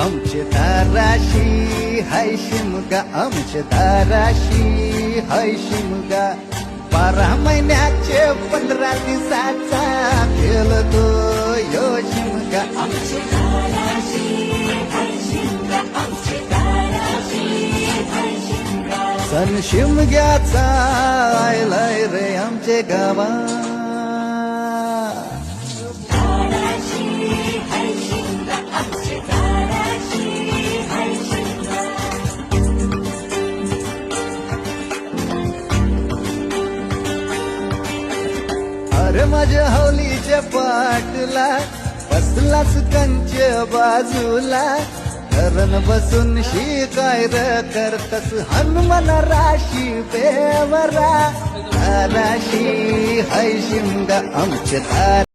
आमचे दाराशी हाय शिमगा, आमचे दाराशी हाय शिमगा. 12 महिन्याचे 15 दिवसाचा खेळतो यो शिमगा. आमचे दाराशी हाय शिमगा, आमचे दाराशी हाय शिमगा. सण शिमग्याचा आयलाय रे आमचे गावा. दाराशी हाय शिमगा, आमचे दाराशी हाय शिमगा. अरे माझ्या हौलीच्या पाटला बसलास कंच्या बाजूला. धरण बसून शिकाय र करतस हनुमान राशी बेवरा. दाराशी हाय शिमगा, आमचे दार